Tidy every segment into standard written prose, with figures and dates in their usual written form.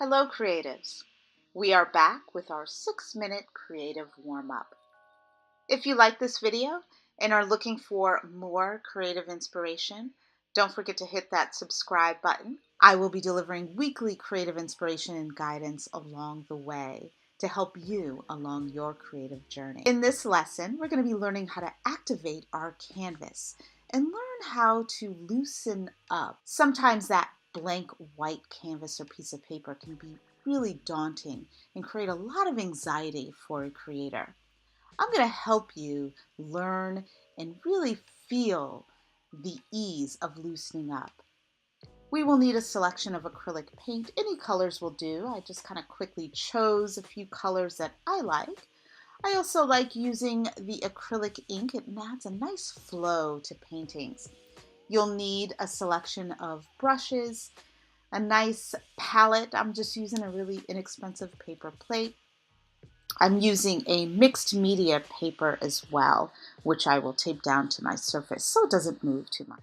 Hello, creatives. We are back with our 6-minute creative warm-up. If you like this video and are looking for more creative inspiration, don't forget to hit that subscribe button. I will be delivering weekly creative inspiration and guidance along the way to help you along your creative journey. In this lesson, we're going to be learning how to activate our canvas and learn how to loosen up. Sometimes that blank white canvas or piece of paper can be really daunting and create a lot of anxiety for a creator. I'm going to help you learn and really feel the ease of loosening up. We will need a selection of acrylic paint. Any colors will do. I just kind of quickly chose a few colors that I like. I also like using the acrylic ink. It adds a nice flow to paintings. You'll need a selection of brushes, a nice palette. I'm just using a really inexpensive paper plate. I'm using a mixed media paper as well, which I will tape down to my surface so it doesn't move too much.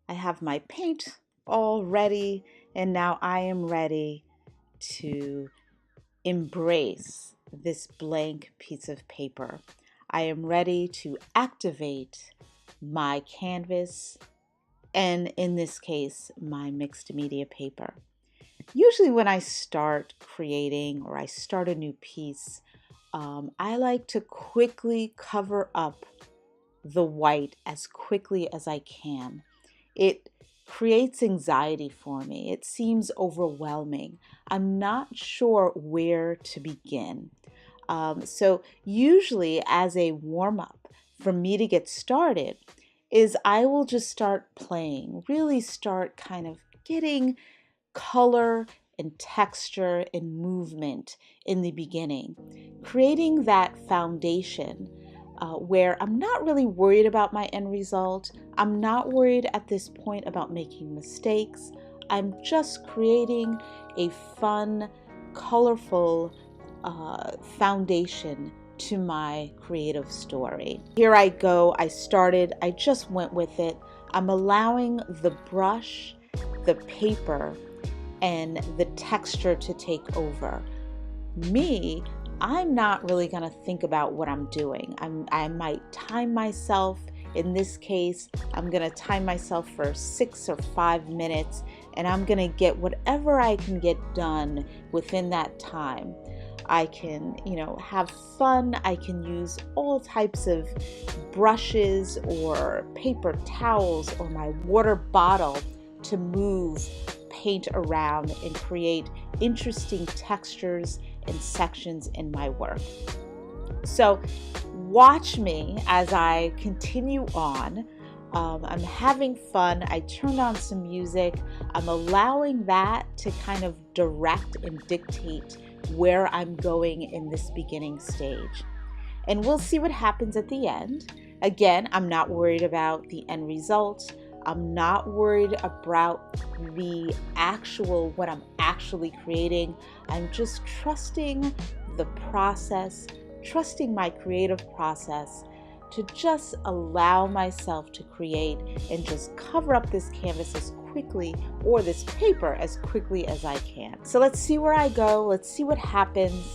I have my paint all ready, and now I am ready to embrace this blank piece of paper. I am ready to activate my canvas, and in this case, my mixed media paper. Usually when I start creating or I start a new piece, I like to quickly cover up the white as quickly as I can. It creates anxiety for me. It seems overwhelming. I'm not sure where to begin. So usually as a warm-up for me to get started is I will just start playing, really start kind of getting color and texture and movement in the beginning, creating that foundation where I'm not really worried about my end result. I'm not worried at this point about making mistakes. I'm just creating a fun, colorful foundation to my creative story. Here I go. I just went with it. I'm allowing the brush, the paper, and the texture to take over. I'm not really going to think about what I'm doing. I might time myself. In this case, I'm going to time myself for 6 or 5 minutes, and I'm going to get whatever I can get done within that time. I can, have fun. I can use all types of brushes or paper towels or my water bottle to move paint around and create interesting textures and sections in my work. So watch me as I continue on. I'm having fun. I turned on some music. I'm allowing that to kind of direct and dictate where I'm going in this beginning stage. And we'll see what happens at the end. Again, I'm not worried about the end result. I'm not worried about what I'm actually creating. I'm just trusting the process, trusting my creative process to just allow myself to create and just cover up this canvas as quickly, or this paper as quickly as I can. So let's see where I go. Let's see what happens.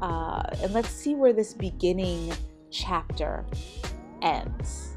And let's see where this beginning chapter ends.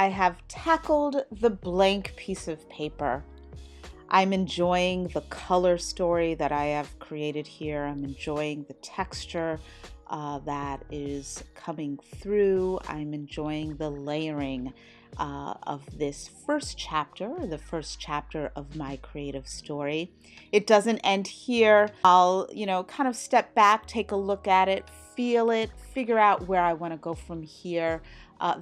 I have tackled the blank piece of paper. I'm enjoying the color story that I have created here. I'm enjoying the texture that is coming through. I'm enjoying the layering of this first chapter, the first chapter of my creative story. It doesn't end here. I'll, kind of step back, take a look at it, feel it, figure out where I want to go from here.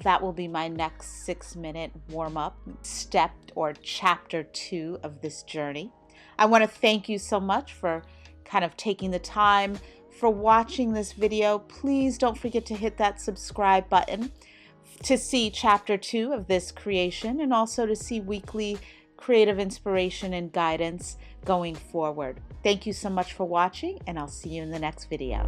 That will be my next 6-minute warm-up step or chapter 2 of this journey. I want to thank you so much for kind of taking the time for watching this video. Please don't forget to hit that subscribe button to see chapter 2 of this creation, and also to see weekly creative inspiration and guidance going forward. Thank you so much for watching, and I'll see you in the next video.